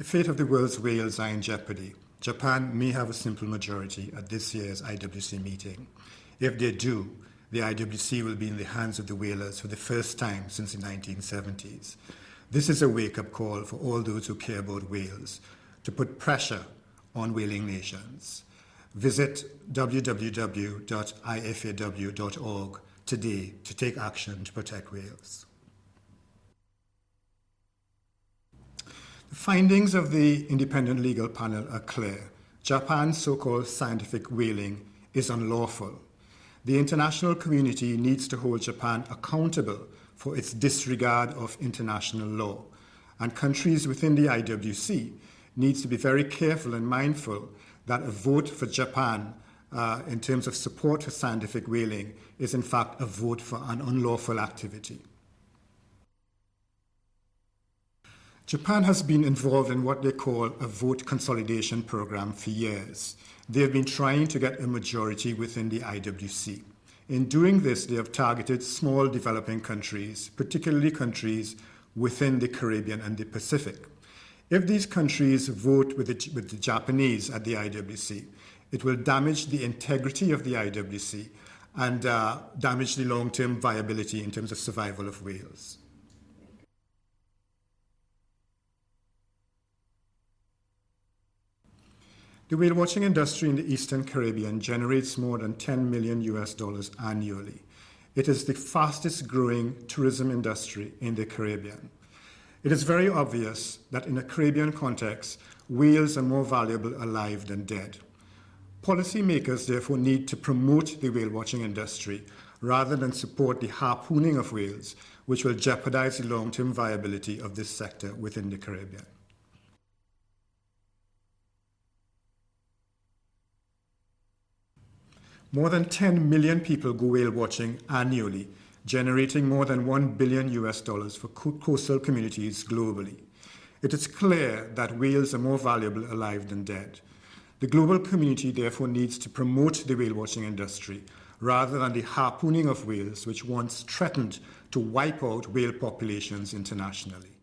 The fate of the world's whales are in jeopardy. Japan may have a simple majority at this year's IWC meeting. If they do, the IWC will be in the hands of the whalers for the first time since the 1970s. This is a wake-up call for all those who care about whales to put pressure on whaling nations. Visit www.ifaw.org today to take action to protect whales. The findings of the independent legal panel are clear. Japan's so-called scientific whaling is unlawful. The international community needs to hold Japan accountable for its disregard of international law, and countries within the IWC needs to be very careful and mindful that a vote for Japan in terms of support for scientific whaling is in fact a vote for an unlawful activity. Japan has been involved in what they call a vote consolidation program for years. They have been trying to get a majority within the IWC. In doing this, they have targeted small developing countries, particularly countries within the Caribbean and the Pacific. If these countries vote with the Japanese at the IWC, it will damage the integrity of the IWC and damage the long-term viability in terms of survival of whales. The whale watching industry in the Eastern Caribbean generates more than $10 million annually. It is the fastest growing tourism industry in the Caribbean. It is very obvious that in a Caribbean context, whales are more valuable alive than dead. Policymakers therefore need to promote the whale watching industry rather than support the harpooning of whales, which will jeopardize the long-term viability of this sector within the Caribbean. More than 10 million people go whale watching annually, generating more than $1 billion for coastal communities globally. It is clear that whales are more valuable alive than dead. The global community therefore needs to promote the whale watching industry rather than the harpooning of whales, which once threatened to wipe out whale populations internationally.